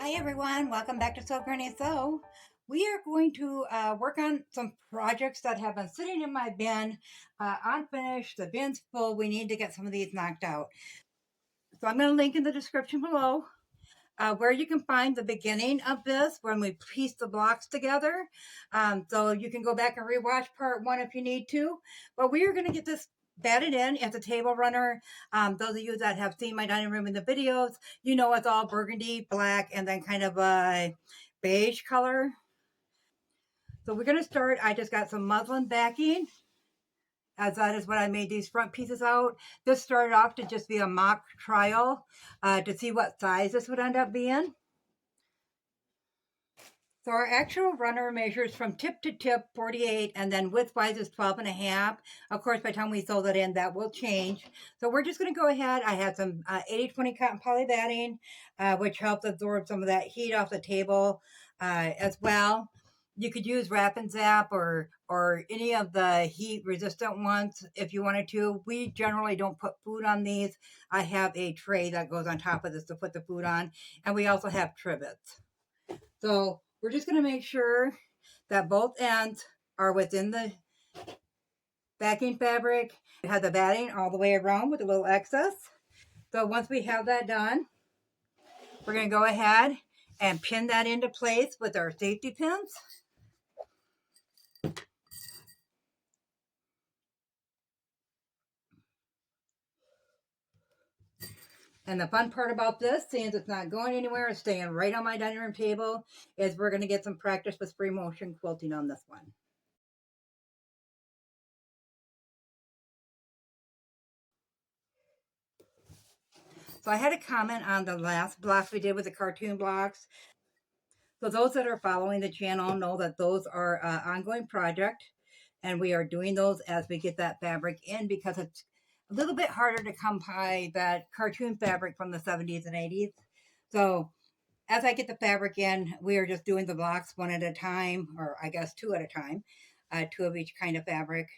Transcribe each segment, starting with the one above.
Hi everyone, welcome back to Sew Granny Sew. We are going to work on some projects that have been sitting in my bin, unfinished. The bin's full. We need to get some of these knocked out. So I'm going to link in the description below where you can find the beginning of this when we piece the blocks together. So you can go back and rewatch part 1 if you need to. But we are going to get this batted in as a table runner. Those of you that have seen my dining room in the videos, you know it's all burgundy, black, and then kind of a beige color. So we're going to start. I just got some muslin backing, as that is what I made these front pieces out. This started off to just be a mock trial to see what size this would end up being. So our actual runner measures from tip to tip 48, and then width-wise is 12.5. Of course, by the time we sew that in, that will change. So we're just going to go ahead. I have some 80/20 cotton poly batting, which helps absorb some of that heat off the table as well. You could use Wrap and Zap or any of the heat-resistant ones if you wanted to. We generally don't put food on these. I have a tray that goes on top of this to put the food on, and we also have trivets. So we're just going to make sure that both ends are within the backing fabric. We have the batting all the way around with a little excess. So once we have that done, we're going to go ahead and pin that into place with our safety pins. And the fun part about this, since it's not going anywhere, it's staying right on my dining room table, is we're going to get some practice with free motion quilting on this one. So I had a comment on the last blocks we did with the cartoon blocks. So those that are following the channel know that those are an ongoing project, and we are doing those as we get that fabric in, because it's a little bit harder to come by that cartoon fabric from the 70s and 80s. So as I get the fabric in, we are just doing the blocks one at a time, or I guess two at a time, two of each kind of fabric.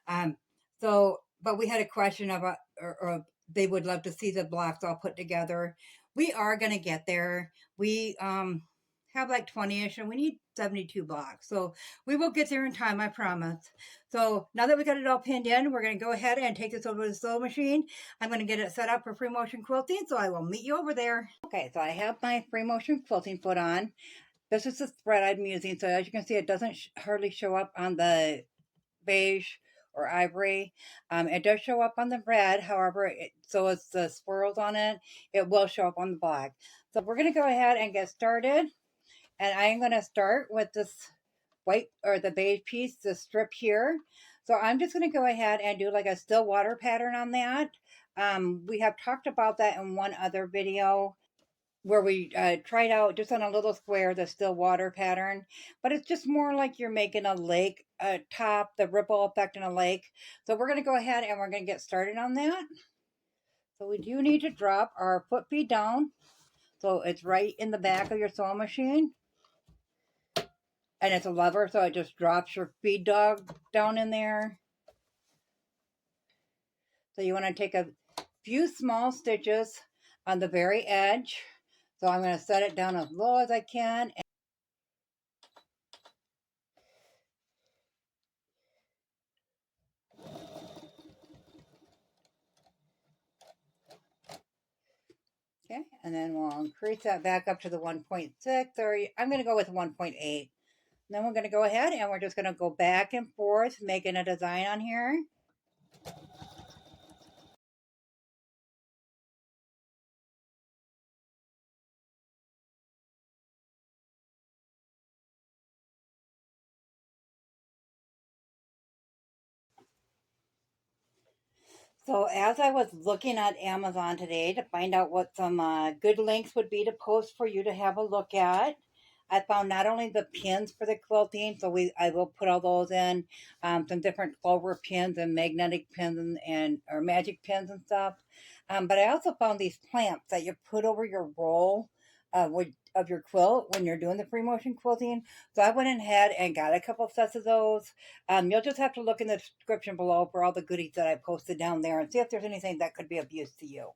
But we had a question about, or they would love to see the blocks all put together. We are going to get there. We have like 20-ish, and we need 72 blocks. So we will get there in time, I promise. So now that we got it all pinned in, we're going to go ahead and take this over to the sewing machine. I'm going to get it set up for free motion quilting, so I will meet you over there. Okay, so I have my free motion quilting foot on. This is the thread I'm using, so as you can see, it doesn't hardly show up on the beige or ivory. It does show up on the red, however, so it's the swirls on it. It will show up on the black. So we're going to go ahead and get started. And I'm going to start with this white or the beige piece, the strip here. So I'm just going to go ahead and do like a still water pattern on that. We have talked about that in one other video where we tried out just on a little square the still water pattern, but it's just more like you're making a lake top, the ripple effect in a lake. So we're going to go ahead and we're going to get started on that. So we do need to drop our foot feed down, so it's right in the back of your sewing machine. And it's a lever, so it just drops your feed dog down in there. So you want to take a few small stitches on the very edge. So I'm going to set it down as low as I can. Okay, and then we'll increase that back up to the 1.6, or I'm going to go with 1.8. Then we're going to go ahead and we're just going to go back and forth, making a design on here. So as I was looking at Amazon today to find out what some good links would be to post for you to have a look at, I found not only the pins for the quilting, so I will put all those in, some different clover pins and magnetic pins and or magic pins and stuff, but I also found these clamps that you put over your roll of your quilt when you're doing the free motion quilting. So I went ahead and got a couple sets of those. You'll just have to look in the description below for all the goodies that I posted down there and see if there's anything that could be of use to you.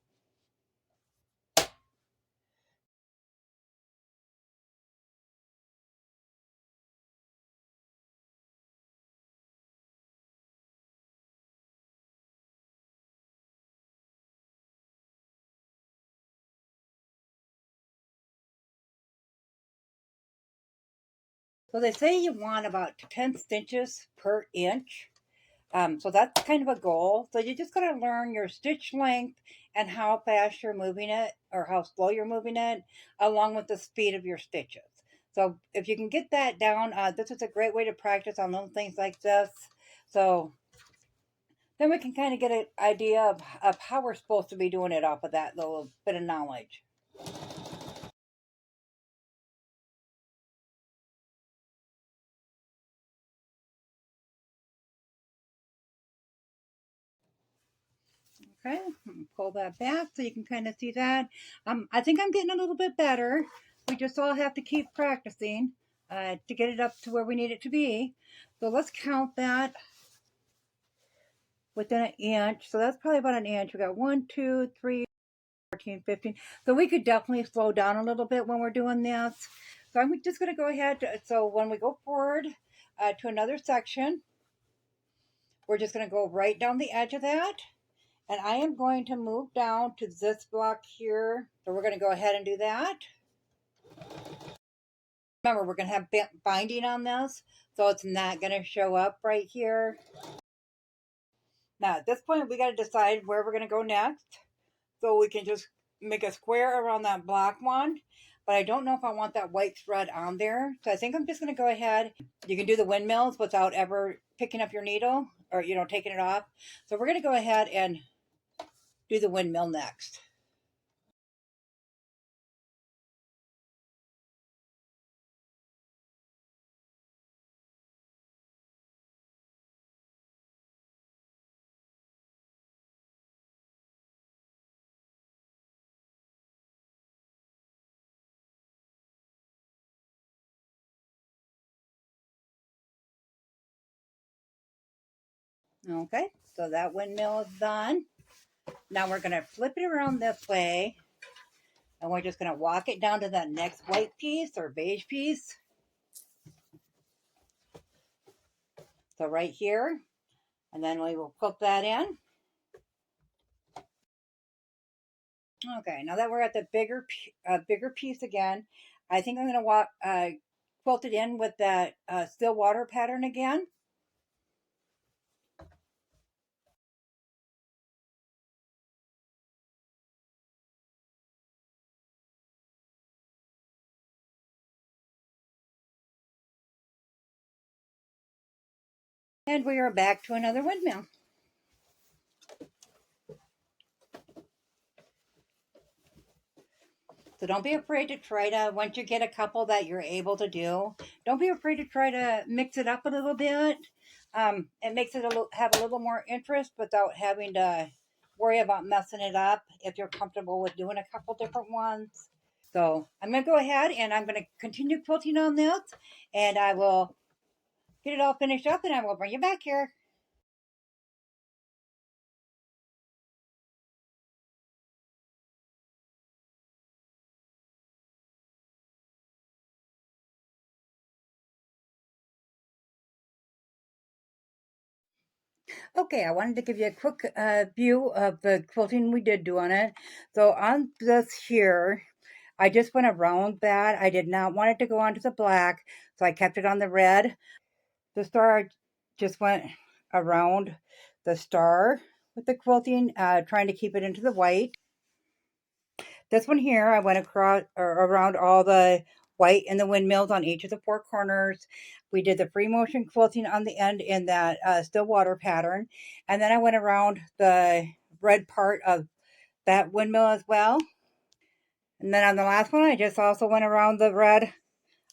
So they say you want about 10 stitches per inch. So that's kind of a goal. So you just got to learn your stitch length and how fast you're moving it or how slow you're moving it, along with the speed of your stitches. So if you can get that down, this is a great way to practice on little things like this. So then we can kind of get an idea of how we're supposed to be doing it off of that little bit of knowledge. Okay, pull that back so you can kind of see that. I think I'm getting a little bit better. We just all have to keep practicing to get it up to where we need it to be. So let's count that within an inch. So that's probably about an inch. We got 1, 2, 3, 14, 15. So we could definitely slow down a little bit when we're doing this. So I'm just going to go ahead. So when we go forward to another section, we're just going to go right down the edge of that. And I am going to move down to this block here. So we're going to go ahead and do that. Remember, we're going to have binding on this, so it's not going to show up right here. Now, at this point, we got to decide where we're going to go next. So we can just make a square around that black one. But I don't know if I want that white thread on there. So I think I'm just going to go ahead. You can do the windmills without ever picking up your needle or, taking it off. So we're going to go ahead and do the windmill next. Okay, so that windmill is done. Now we're going to flip it around this way, and we're just going to walk it down to that next white piece or beige piece. So right here, and then we will put that in. Okay, now that we're at the bigger piece again, I think I'm going to quilt it in with that still water pattern again. And we are back to another windmill. So don't be afraid to try to, once you get a couple that you're able to do, don't be afraid to try to mix it up a little bit. It makes it have a little more interest without having to worry about messing it up if you're comfortable with doing a couple different ones. So I'm going to go ahead and I'm going to continue quilting on this, and I will get it all finished up and I will bring you back here. Okay, I wanted to give you a quick view of the quilting we did do on it. So on this here, I just went around that. I did not want it to go onto the black, so I kept it on the red. The star just went around the star with the quilting, trying to keep it into the white. This one here, I went across or around all the white and the windmills on each of the four corners. We did the free motion quilting on the end in that still water pattern. And then I went around the red part of that windmill as well. And then on the last one, I just also went around the red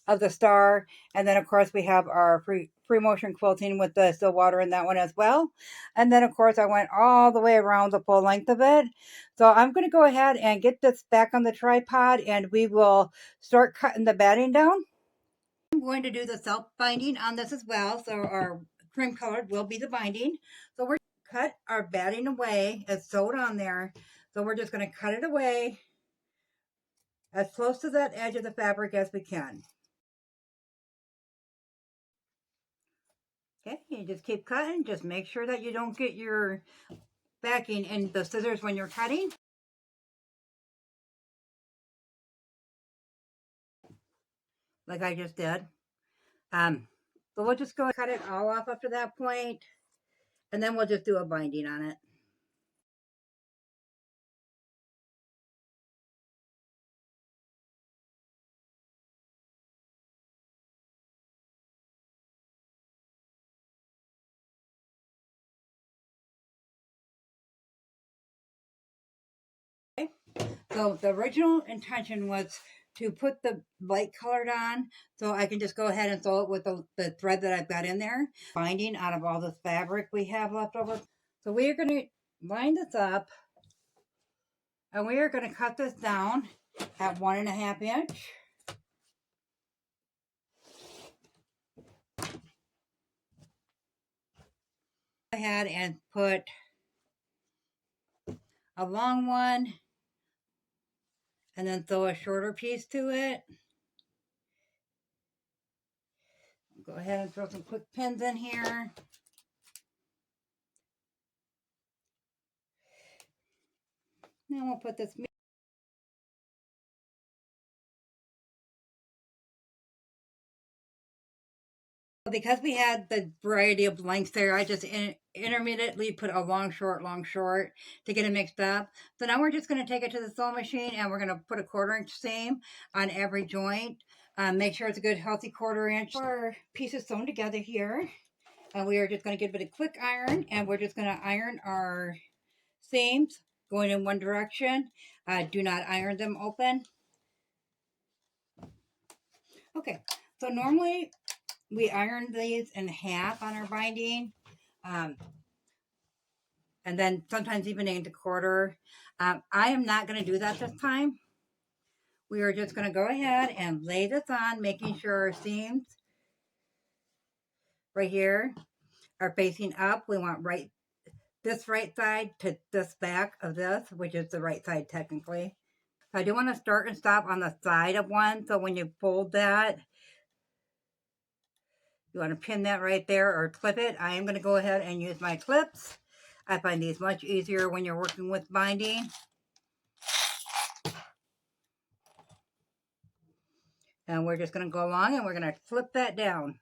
of the star. And then, of course, we have our free motion quilting with the still water in that one as well. And then, of course, I went all the way around the full length of it. So I'm going to go ahead and get this back on the tripod, and we will start cutting the batting down. I'm going to do the self binding on this as well. So our cream colored will be the binding. So we're cut our batting away. It's sewed on there. So we're just going to cut it away as close to that edge of the fabric as we can. Okay, you just keep cutting. Just make sure that you don't get your backing in the scissors when you're cutting. Like I just did. So we'll just go cut it all off up to that point, and then we'll just do a binding on it. So the original intention was to put the light colored on, so I can just go ahead and sew it with the thread that I've got in there, binding out of all this fabric we have left over. So we are going to line this up, and we are going to cut this down at 1.5 inch. Go ahead and put a long one, and then throw a shorter piece to it. Go ahead and throw some quick pins in here. Then we'll put this. Because we had the variety of lengths there, I just intermittently put a long, short to get it mixed up. So now we're just going to take it to the sewing machine, and we're going to put a 1/4 inch seam on every joint. Make sure it's a good, healthy 1/4 inch. Our pieces sewn together here. And we are just going to give it a quick iron, and we're just going to iron our seams going in one direction. Do not iron them open. Okay, so normally we iron these in half on our binding, and then sometimes even into 1/4. I am not going to do that this time. We are just going to go ahead and lay this on, making sure our seams right here are facing up. We want this right side to this back of this, which is the right side technically. I do want to start and stop on the side of one, so when you fold that, you want to pin that right there or clip it. I am going to go ahead and use my clips. I find these much easier when you're working with binding. And we're just going to go along, and we're going to flip that down.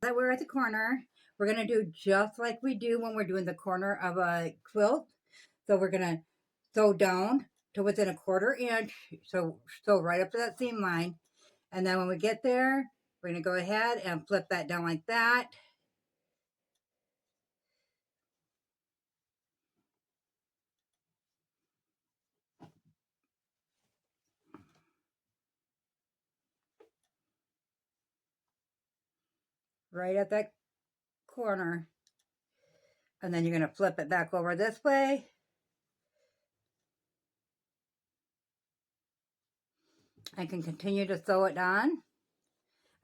That we're at the corner, we're going to do just like we do when we're doing the corner of a quilt. So we're going to sew down to within a 1/4 inch, so right up to that seam line. And then when we get there, we're going to go ahead and flip that down like that. Right at that corner. And then you're going to flip it back over this way. I can continue to sew it on.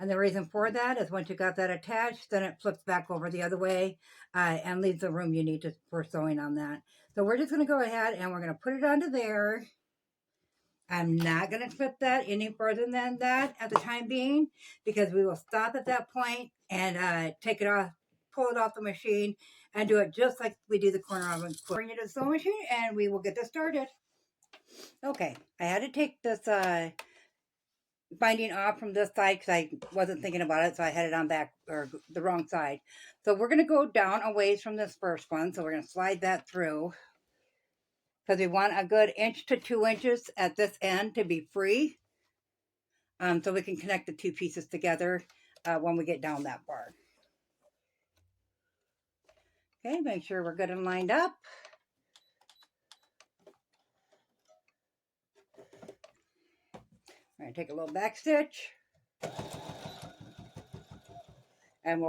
And the reason for that is once you got that attached, then it flips back over the other way and leaves the room you need for sewing on that. So we're just going to go ahead and we're going to put it onto there. I'm not going to flip that any further than that at the time being, because we will stop at that point and take it off, pull it off the machine, and do it just like we do the corner of it. Bring it to the sewing machine and we will get this started. Okay, I had to take this binding off from this side because I wasn't thinking about it, so I had it on back, or the wrong side. So we're going to go down a ways from this first one, so we're going to slide that through, because we want a good 1 to 2 inches at this end to be free, so we can connect the two pieces together when we get down that far. Okay, make sure we're good and lined up. I'm going to take a little back stitch, and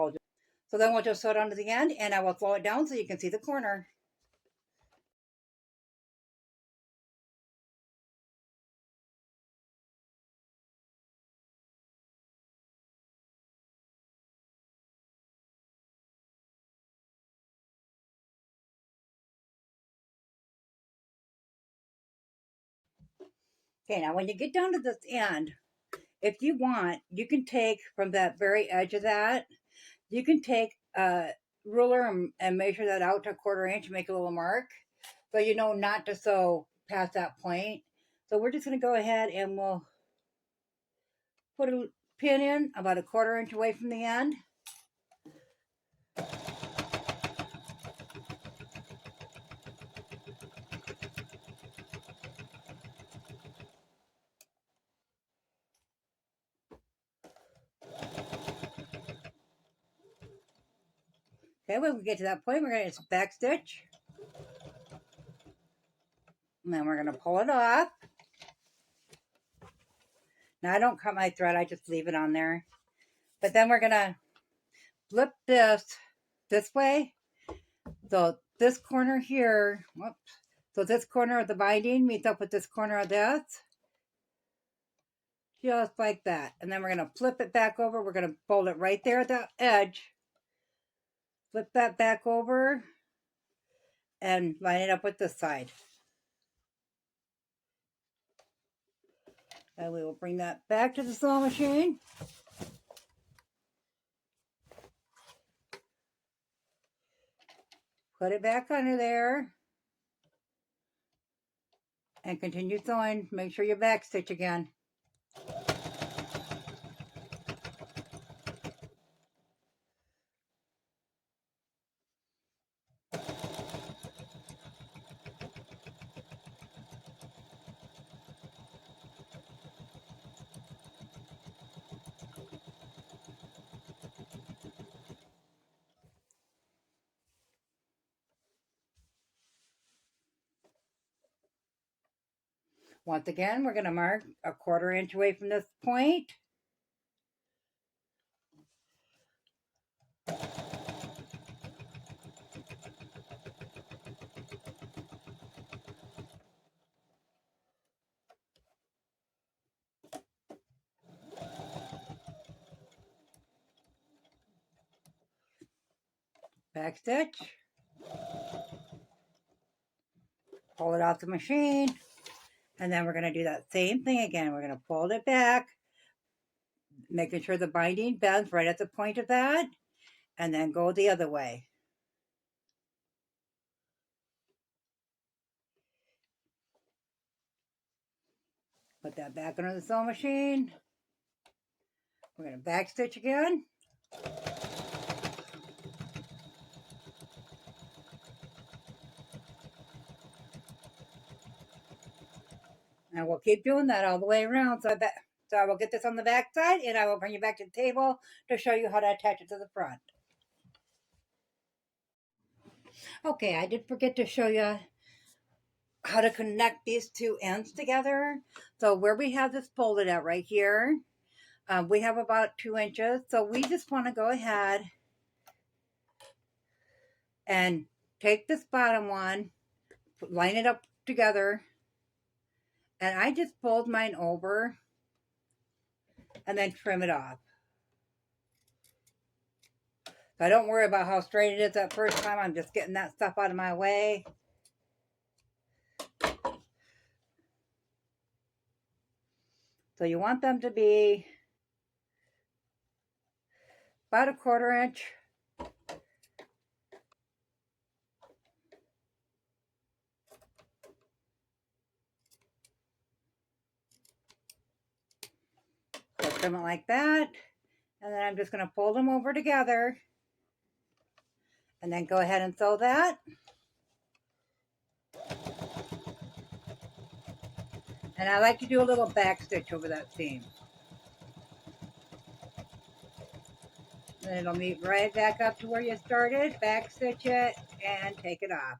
so then we'll just sew it onto the end, and I will slow it down so you can see the corner. Okay, now when you get down to this end, if you want, you can take from that very edge of that, you can take ruler and measure that out to 1/4 inch, make a little mark. So you know not to sew past that point. So we're just going to go ahead and we'll put a pin in about 1/4 inch away from the end. Okay, when we get to that point, we're going to back stitch. And then we're going to pull it off. Now I don't cut my thread, I just leave it on there. But then we're going to flip this way. So this corner here, whoops. So this corner of the binding meets up with this corner of this. Just like that. And then we're going to flip it back over. We're going to fold it right there at the edge. Flip that back over and line it up with this side. And we will bring that back to the sewing machine. Put it back under there. And continue sewing. Make sure you back stitch again. Once again, we're going to mark 1/4 inch away from this point. Back stitch. Pull it off the machine. And then we're going to do that same thing again. We're going to fold it back, making sure the binding bends right at the point of that, and then go the other way. Put that back under the sewing machine. We're going to back stitch again. And we'll keep doing that all the way around. So I will get this on the back side, and I will bring you back to the table to show you how to attach it to the front. Okay, I did forget to show you how to connect these two ends together. So where we have this folded at right here, we have about 2 inches. So we just want to go ahead and take this bottom one, line it up together, and I just fold mine over and then trim it off. So I don't worry about how straight it is that first time. I'm just getting that stuff out of my way. So you want them to be about 1/4 inch. So trim it like that. And then I'm just going to fold them over together. And then go ahead and sew that. And I like to do a little back stitch over that seam. Then it'll meet right back up to where you started. Back stitch it and take it off.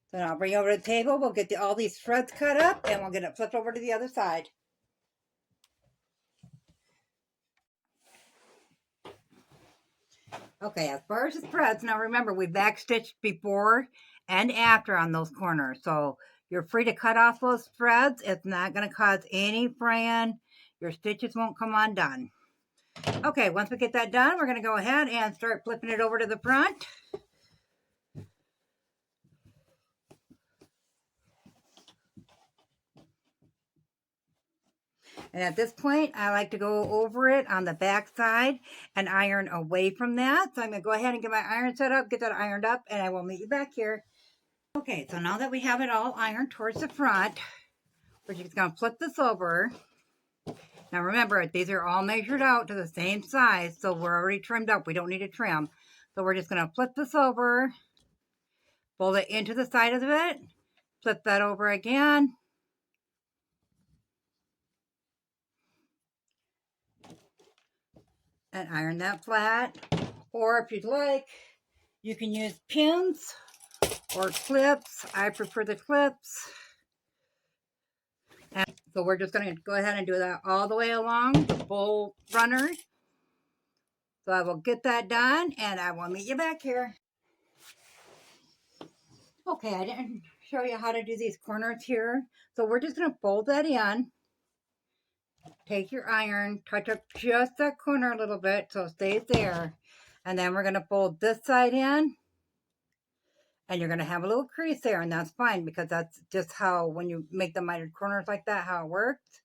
So now I'll bring it over to the table. We'll get all these threads cut up and we'll get it flipped over to the other side. Okay, as far as the threads, now remember we back stitched before and after on those corners. So you're free to cut off those threads. It's not going to cause any fraying. Your stitches won't come undone. Okay, once we get that done, we're going to go ahead and start flipping it over to the front. And at this point, I like to go over it on the back side and iron away from that. So I'm going to go ahead and get my iron set up, get that ironed up, and I will meet you back here. Okay, so now that we have it all ironed towards the front, we're just going to flip this over. Now remember, these are all measured out to the same size, so we're already trimmed up. We don't need to trim. So we're just going to flip this over, fold it into the side of it, flip that over again, and iron that flat. Or if you'd like, you can use pins or clips. I prefer the clips. And so we're just going to go ahead and do that all the way along the full runner. So I will get that done and I will meet you back here. Okay, I didn't show you how to do these corners here. So we're just going to fold that in. Take your iron, touch up just that corner a little bit so it stays there. And then we're going to fold this side in. And you're going to have a little crease there, and that's fine because that's just how, when you make the mitered corners like that, how it works.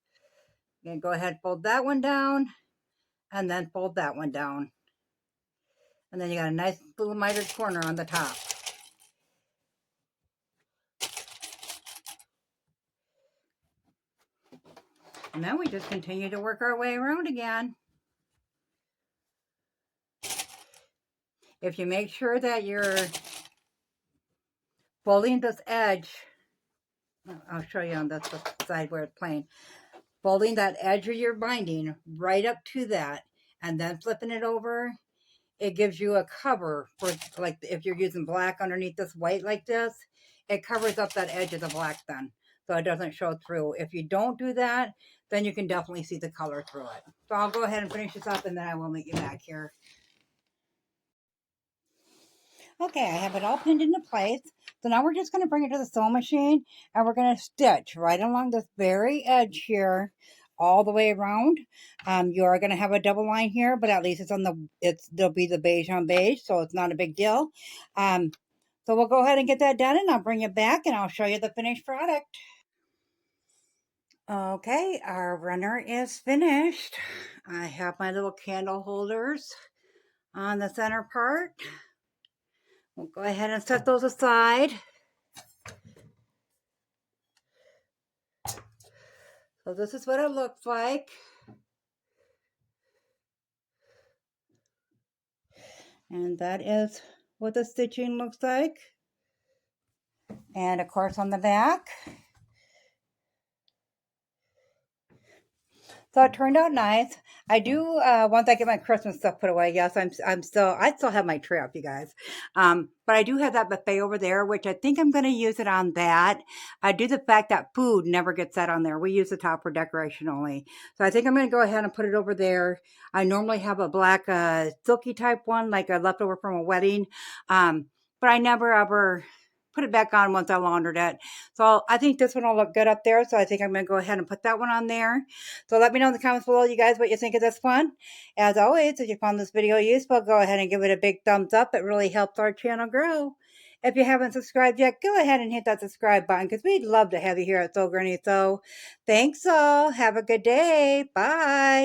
You're going to go ahead and fold that one down, and then fold that one down. And then you got a nice little mitered corner on the top. And then we just continue to work our way around again. If you make sure that you're folding this edge, I'll show you on this side where it's plain. Folding that edge of your binding right up to that, and then flipping it over, it gives you a cover for, like, if you're using black underneath this white like this, it covers up that edge of the black then, so it doesn't show through. If you don't do that, then you can definitely see the color through it. So I'll go ahead and finish this up, and then I will meet you back here. Okay, I have it all pinned into place. So now we're just going to bring it to the sewing machine, and we're going to stitch right along this very edge here, all the way around. You are going to have a double line here, but at least it's on there'll be the beige on beige, so it's not a big deal. So we'll go ahead and get that done, and I'll bring it back, and I'll show you the finished product. Okay, our runner is finished. I have my little candle holders on the center part. We'll go ahead and set those aside. So this is what it looks like. And that is what the stitching looks like. And of course on the back. So it turned out nice. I do, once I get my Christmas stuff put away, yes, I still have my tree up, you guys. But I do have that buffet over there, which I think I'm going to use it on that. I do the fact that food never gets set on there. We use the top for decoration only. So I think I'm going to go ahead and put it over there. I normally have a black silky type one, like a leftover from a wedding. But I never ever put it back on once I laundered it. So I think this one will look good up there. So I think I'm going to go ahead and put that one on there. So let me know in the comments below, you guys, what you think of this one. As always, if you found this video useful, go ahead and give it a big thumbs up. It really helps our channel grow. If you haven't subscribed yet, go ahead and hit that subscribe button because we'd love to have you here at Sew Granny Sew. Thanks all. Have a good day. Bye.